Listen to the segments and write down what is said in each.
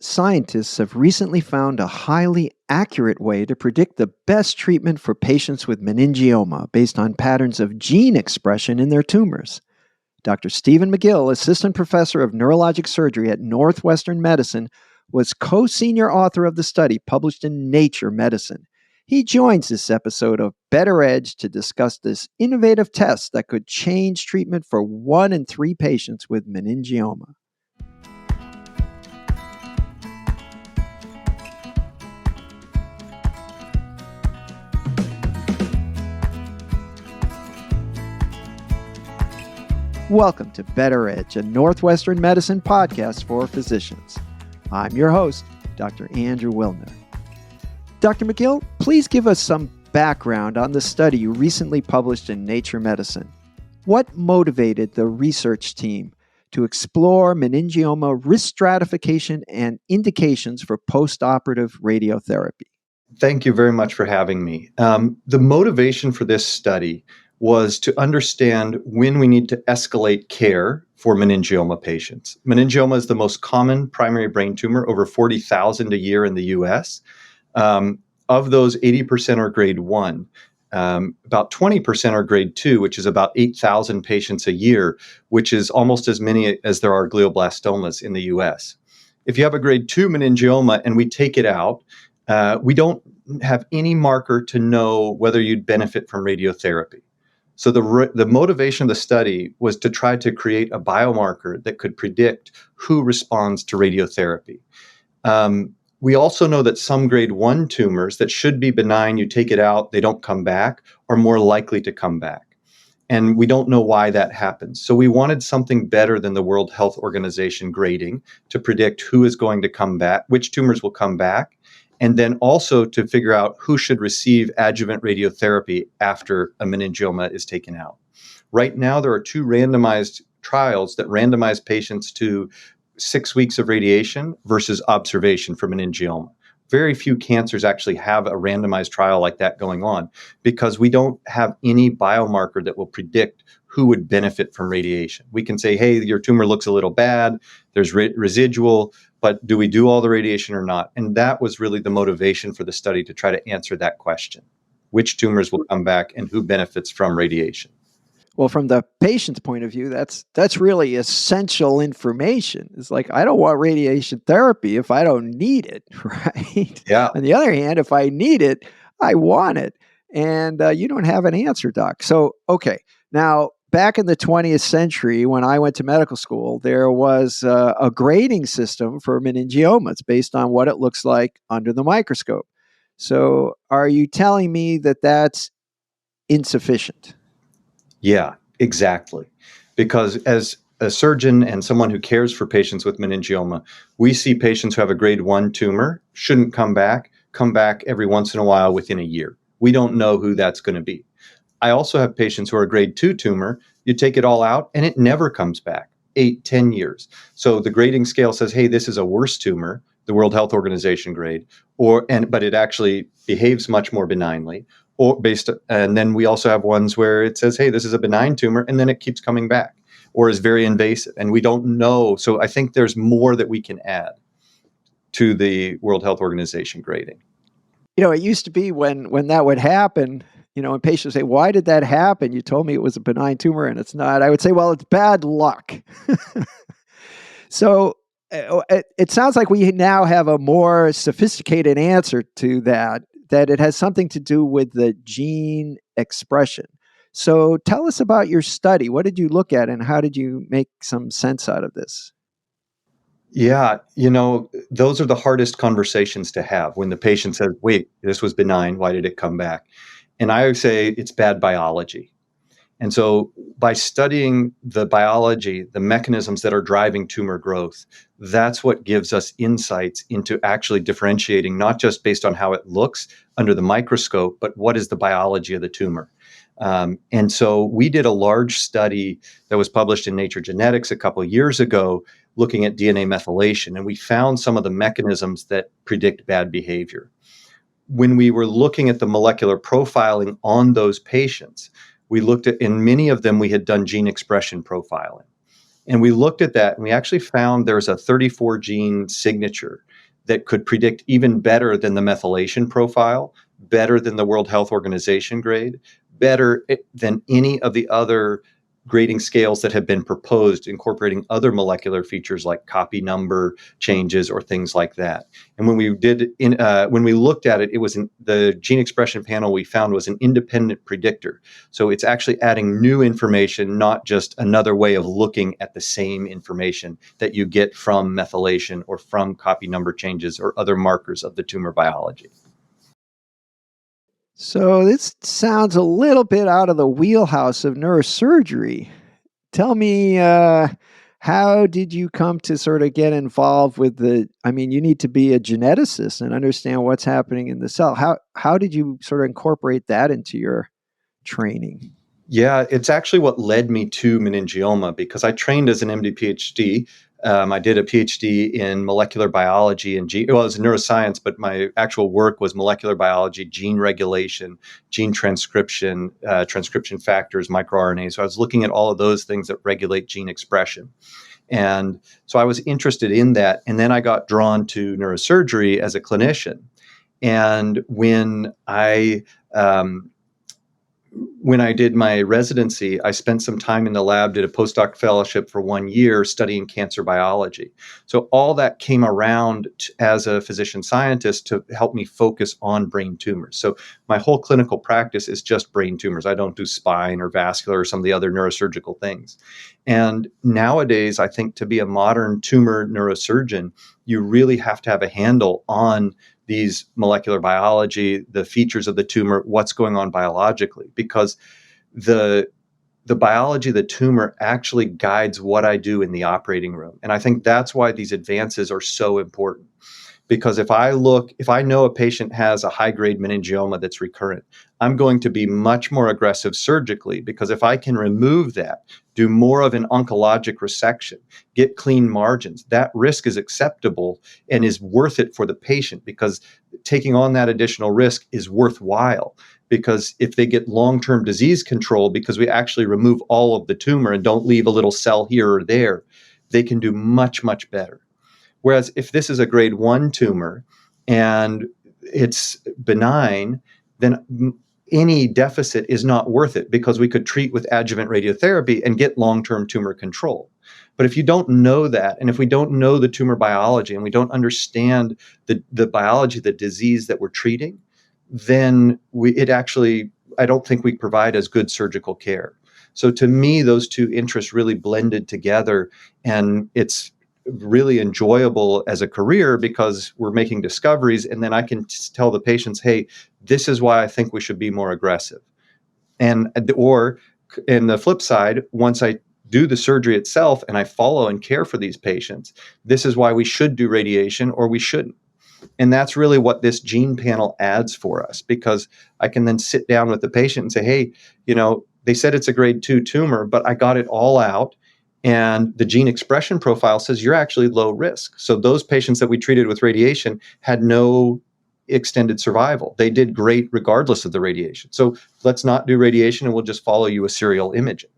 Scientists have recently found a highly accurate way to predict the best treatment for patients with meningioma based on patterns of gene expression in their tumors. Dr. Stephen Magill, assistant professor of neurologic surgery at Northwestern Medicine, was co-senior author of the study published in Nature Medicine. He joins this episode of Better Edge to discuss this innovative test that could change treatment for 1 in 3 patients with meningioma. Welcome to Better Edge, a Northwestern Medicine podcast for physicians. I'm your host, Dr. Andrew Wilner. Dr. Magill, please give us some background on the study you recently published in Nature Medicine. What motivated the research team to explore meningioma risk stratification and indications for postoperative radiotherapy? Thank you very much for having me. The motivation for this study was to understand when we need to escalate care for meningioma patients. Meningioma is the most common primary brain tumor, over 40,000 a year in the US. Of those, 80% are grade 1. About 20% are grade 2, which is about 8,000 patients a year, which is almost as many as there are glioblastomas in the US. If you have a grade 2 meningioma and we take it out, we don't have any marker to know whether you'd benefit from radiotherapy. So the motivation of the study was to try to create a biomarker that could predict who responds to radiotherapy. We also know that some grade 1 tumors that should be benign, you take it out, they don't come back, are more likely to come back. And we don't know why that happens. So we wanted something better than the World Health Organization grading to predict who is going to come back, which tumors will come back, and then also to figure out who should receive adjuvant radiotherapy after a meningioma is taken out. Right now, there are 2 randomized trials that randomize patients to 6 weeks of radiation versus observation for meningioma. Very few cancers actually have a randomized trial like that going on because we don't have any biomarker that will predict who would benefit from radiation. We can say, hey, your tumor looks a little bad, there's residual, but do we do all the radiation or not? And that was really the motivation for the study, to try to answer that question. Which tumors will come back and who benefits from radiation? Well, from the patient's point of view, that's really essential information. It's like, I don't want radiation therapy if I don't need it, right? Yeah. On the other hand, if I need it, I want it. And you don't have an answer, doc. So, okay. Now, back in the 20th century, when I went to medical school, there was a grading system for meningiomas based on what it looks like under the microscope. So are you telling me that that's insufficient? Yeah, exactly. Because as a surgeon and someone who cares for patients with meningioma, we see patients who have a grade 1 tumor, shouldn't come back every once in a while within a year. We don't know who that's going to be. I also have patients who are a grade 2 tumor, you take it all out and it never comes back, 8-10 years. So the grading scale says, hey, this is a worse tumor, the World Health Organization grade, but it actually behaves much more benignly. And then we also have ones where it says, hey, this is a benign tumor, and then it keeps coming back or is very invasive. And we don't know. So I think there's more that we can add to the World Health Organization grading. You know, it used to be when that would happen, and patients say, why did that happen? You told me it was a benign tumor and it's not. I would say, well, it's bad luck. So it sounds like we now have a more sophisticated answer to that it has something to do with the gene expression. So tell us about your study. What did you look at and how did you make some sense out of this? Yeah, those are the hardest conversations to have when the patient says, wait, this was benign, why did it come back? And I would say it's bad biology. And so by studying the biology, the mechanisms that are driving tumor growth, that's what gives us insights into actually differentiating, not just based on how it looks under the microscope, but what is the biology of the tumor. And so we did a large study that was published in Nature Genetics a couple of years ago, looking at DNA methylation, and we found some of the mechanisms that predict bad behavior. When we were looking at the molecular profiling on those patients, we looked at, in many of them, we had done gene expression profiling. And we looked at that and we actually found there's a 34 gene signature that could predict even better than the methylation profile, better than the World Health Organization grade, better than any of the other grading scales that have been proposed, incorporating other molecular features like copy number changes or things like that. And when we looked at it, it was the gene expression panel we found was an independent predictor. So it's actually adding new information, not just another way of looking at the same information that you get from methylation or from copy number changes or other markers of the tumor biology. So this sounds a little bit out of the wheelhouse of neurosurgery. Tell me, how did you come to sort of get involved with you need to be a geneticist and understand what's happening in the cell. How did you sort of incorporate that into your training? Yeah, it's actually what led me to meningioma because I trained as an MD PhD. I did a PhD in molecular biology and it was neuroscience, but my actual work was molecular biology, gene regulation, gene transcription, transcription factors, microRNA. So I was looking at all of those things that regulate gene expression. And so I was interested in that. And then I got drawn to neurosurgery as a clinician. And when I did my residency, I spent some time in the lab, did a postdoc fellowship for 1 year studying cancer biology. So all that came around as a physician scientist to help me focus on brain tumors. So my whole clinical practice is just brain tumors. I don't do spine or vascular or some of the other neurosurgical things. And nowadays, I think to be a modern tumor neurosurgeon, you really have to have a handle on these molecular biology, the features of the tumor, what's going on biologically, because the biology of the tumor actually guides what I do in the operating room. And I think that's why these advances are so important. Because if I know a patient has a high-grade meningioma that's recurrent, I'm going to be much more aggressive surgically because if I can remove that, do more of an oncologic resection, get clean margins, that risk is acceptable and is worth it for the patient because taking on that additional risk is worthwhile. Because if they get long-term disease control, because we actually remove all of the tumor and don't leave a little cell here or there, they can do much, much better. Whereas if this is a grade 1 tumor and it's benign, then any deficit is not worth it because we could treat with adjuvant radiotherapy and get long-term tumor control. But if you don't know that, and if we don't know the tumor biology and we don't understand the biology of the disease that we're treating, then I don't think we provide as good surgical care. So to me, those two interests really blended together, and it's really enjoyable as a career because we're making discoveries and then I can tell the patients, hey, this is why I think we should be more aggressive. Or in the flip side, once I do the surgery itself and I follow and care for these patients, this is why we should do radiation or we shouldn't. And that's really what this gene panel adds for us because I can then sit down with the patient and say, hey, they said it's a grade 2 tumor, but I got it all out. And the gene expression profile says you're actually low risk. So those patients that we treated with radiation had no extended survival. They did great regardless of the radiation. So let's not do radiation and we'll just follow you with serial imaging.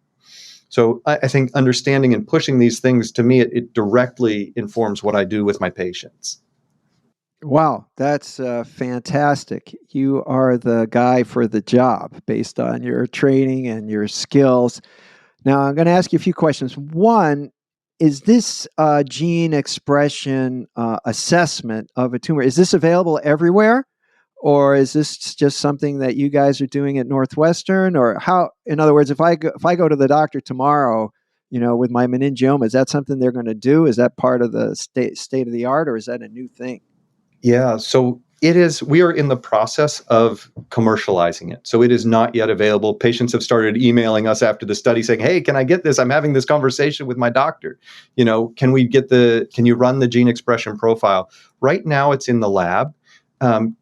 So I think understanding and pushing these things, to me, it directly informs what I do with my patients. Wow, that's fantastic. You are the guy for the job based on your training and your skills. Now, I'm going to ask you a few questions. One, is this gene expression assessment of a tumor, is this available everywhere? Or is this just something that you guys are doing at Northwestern? Or how, in other words, if I go to the doctor tomorrow, with my meningioma, is that something they're going to do? Is that part of the state of the art, or is that a new thing? Yeah, so it is. We are in the process of commercializing it. So it is not yet available. Patients have started emailing us after the study saying, hey, can I get this? I'm having this conversation with my doctor. Can you run the gene expression profile? Right now it's in the lab.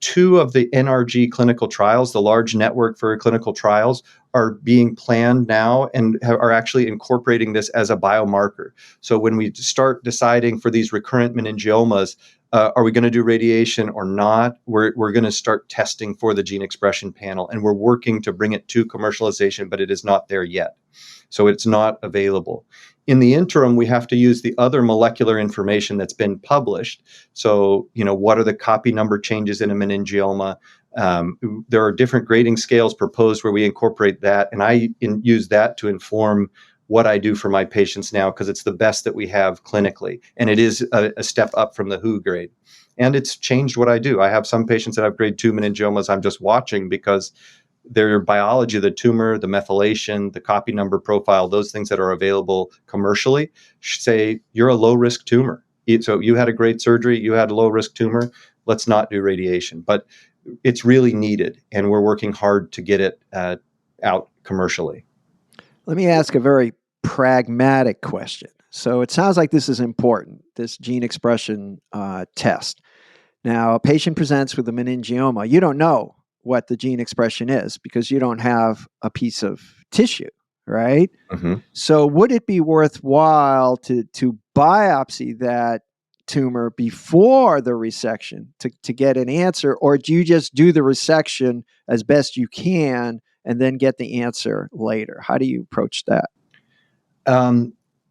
2 of the NRG clinical trials, the large network for clinical trials, are being planned now and are actually incorporating this as a biomarker. So when we start deciding for these recurrent meningiomas, are we going to do radiation or not? We're going to start testing for the gene expression panel, and we're working to bring it to commercialization, but it is not there yet. So it's not available. In the interim, we have to use the other molecular information that's been published. So, what are the copy number changes in a meningioma? There are different grading scales proposed where we incorporate that, and I use that to inform what I do for my patients now, because it's the best that we have clinically, and it is a step up from the WHO grade. And it's changed what I do. I have some patients that have grade 2 meningiomas I'm just watching because their biology of the tumor, the methylation, the copy number profile, those things that are available commercially say you're a low-risk tumor. So you had a great surgery, you had a low-risk tumor, let's not do radiation. But it's really needed, and we're working hard to get it out commercially. Let me ask a very pragmatic question. So it sounds like this is important, this gene expression test. Now, a patient presents with a meningioma. You don't know what the gene expression is because you don't have a piece of tissue, right? Mm-hmm. So would it be worthwhile to biopsy that tumor before the resection to get an answer, or do you just do the resection as best you can and then get the answer later? How do you approach that?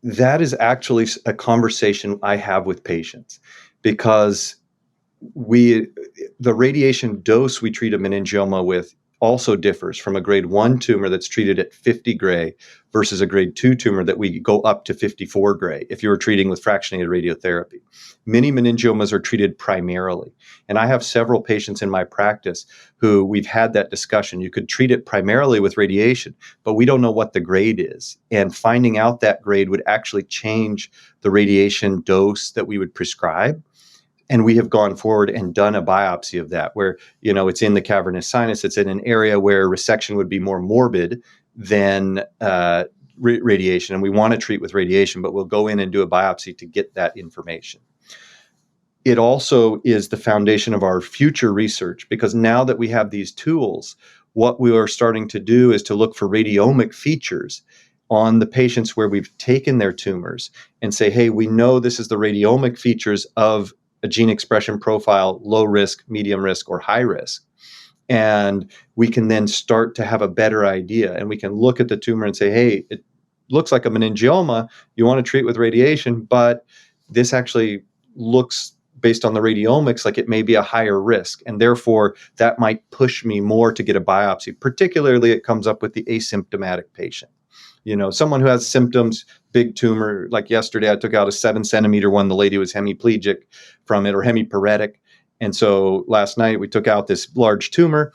That is actually a conversation I have with patients, because the radiation dose we treat a meningioma with also differs from a grade 1 tumor that's treated at 50 gray versus a grade 2 tumor that we go up to 54 gray if you were treating with fractionated radiotherapy. Many meningiomas are treated primarily. And I have several patients in my practice who we've had that discussion. You could treat it primarily with radiation, but we don't know what the grade is. And finding out that grade would actually change the radiation dose that we would prescribe. And we have gone forward and done a biopsy of that where, it's in the cavernous sinus. It's in an area where resection would be more morbid than radiation. And we want to treat with radiation, but we'll go in and do a biopsy to get that information. It also is the foundation of our future research, because now that we have these tools, what we are starting to do is to look for radiomic features on the patients where we've taken their tumors and say, hey, we know this is the radiomic features of a gene expression profile, low risk, medium risk, or high risk. And we can then start to have a better idea, and we can look at the tumor and say, hey, it looks like a meningioma. You want to treat with radiation, but this actually looks, based on the radiomics, like it may be a higher risk. And therefore, that might push me more to get a biopsy. Particularly, it comes up with the asymptomatic patient. Someone who has symptoms, big tumor, like yesterday, I took out a 7-centimeter one. The lady was hemiplegic from it, or hemiparetic. And so last night we took out this large tumor.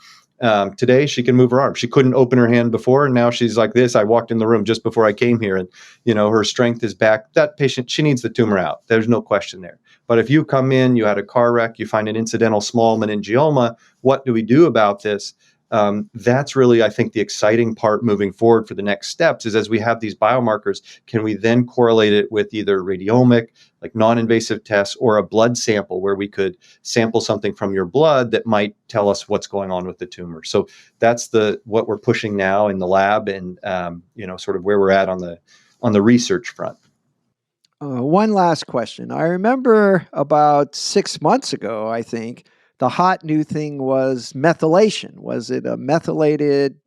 Today she can move her arm. She couldn't open her hand before, and now she's like this. I walked in the room just before I came here, and her strength is back. That patient, she needs the tumor out. There's no question there. But if you come in, you had a car wreck, you find an incidental small meningioma, what do we do about this? That's really, I think, the exciting part moving forward for the next steps is, as we have these biomarkers, can we then correlate it with either radiomic, like non-invasive tests, or a blood sample where we could sample something from your blood that might tell us what's going on with the tumor. So that's what we're pushing now in the lab, and sort of where we're at on the research front. One last question. I remember about 6 months ago, I think, the hot new thing was methylation. Was it a methylated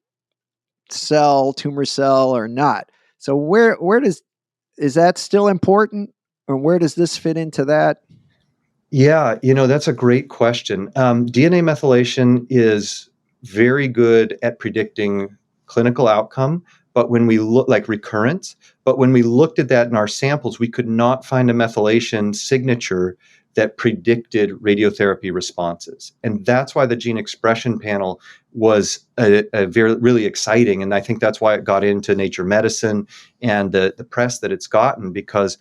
tumor cell, or not? So is that still important, or where does this fit into that? Yeah, that's a great question. DNA methylation is very good at predicting clinical outcome, but when we look like recurrence, but when we looked at that in our samples, we could not find a methylation signature that predicted radiotherapy responses. And that's why the gene expression panel was a very, really exciting. And I think that's why it got into Nature Medicine and the press that it's gotten, because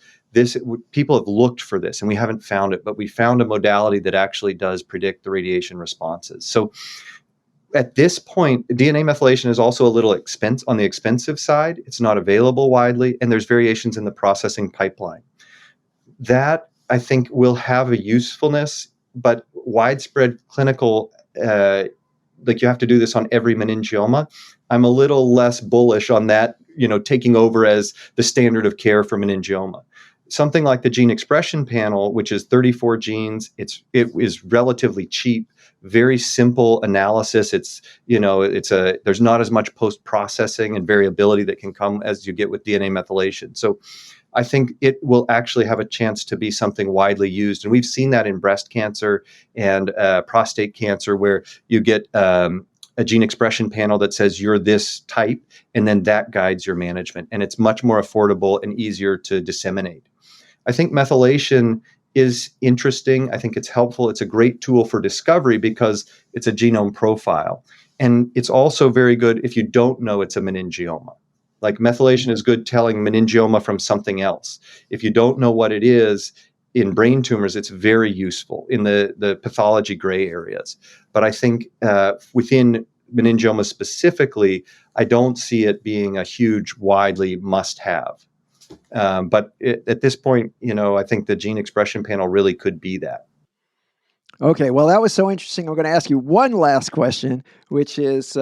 people have looked for this and we haven't found it, but we found a modality that actually does predict the radiation responses. So at this point, DNA methylation is also a little on the expensive side. It's not available widely, and there's variations in the processing pipeline. That, I think, will have a usefulness, but widespread clinical, like you have to do this on every meningioma, I'm a little less bullish on that, taking over as the standard of care for meningioma. Something like the gene expression panel, which is 34 genes, it is relatively cheap, very simple analysis. There's not as much post-processing and variability that can come as you get with DNA methylation. So I think it will actually have a chance to be something widely used. And we've seen that in breast cancer and prostate cancer, where you get a gene expression panel that says you're this type, and then that guides your management. And it's much more affordable and easier to disseminate. I think methylation is interesting. I think it's helpful. It's a great tool for discovery because it's a genome profile. And it's also very good if you don't know it's a meningioma. Like methylation is good telling meningioma from something else. If you don't know what it is in brain tumors, it's very useful in the pathology gray areas. But I think within meningioma specifically, I don't see it being a huge, widely must-have. But at this point, I think the gene expression panel really could be that. Okay, well, that was so interesting. I'm going to ask you one last question, which is,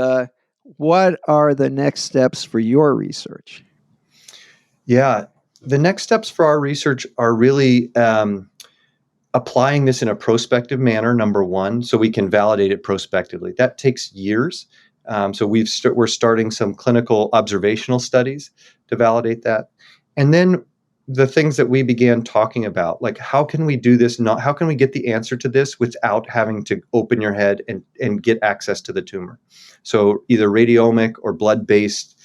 what are the next steps for your research? Yeah, the next steps for our research are really applying this in a prospective manner, number one, so we can validate it prospectively. That takes years. So we're starting some clinical observational studies to validate that. And then the things that we began talking about, like how can we do this? How can we get the answer to this without having to open your head and get access to the tumor? So either radiomic or blood-based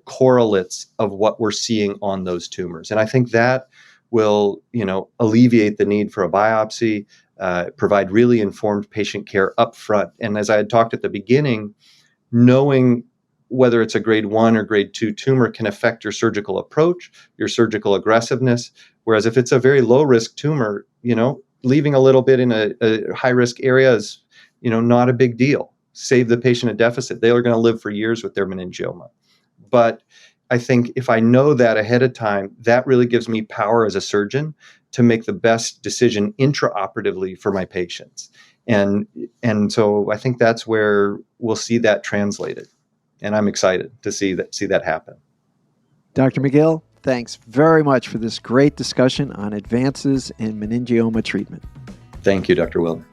correlates of what we're seeing on those tumors. And I think that will, alleviate the need for a biopsy, provide really informed patient care up front. And as I had talked at the beginning, knowing whether it's a grade 1 or grade 2 tumor can affect your surgical approach, your surgical aggressiveness. Whereas if it's a very low risk tumor, leaving a little bit in a high risk area is, not a big deal. Save the patient a deficit. They are going to live for years with their meningioma. But I think if I know that ahead of time, that really gives me power as a surgeon to make the best decision intraoperatively for my patients. And so I think that's where we'll see that translated. And I'm excited to see that happen. Dr. Magill, thanks very much for this great discussion on advances in meningioma treatment. Thank you, Dr. Wilner.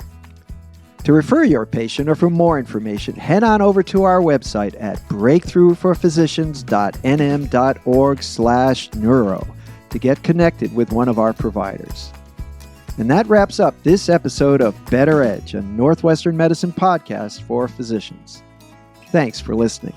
To refer your patient or for more information, head on over to our website at breakthroughforphysicians.nm.org/neuro to get connected with one of our providers. And that wraps up this episode of Better Edge, a Northwestern Medicine podcast for physicians. Thanks for listening.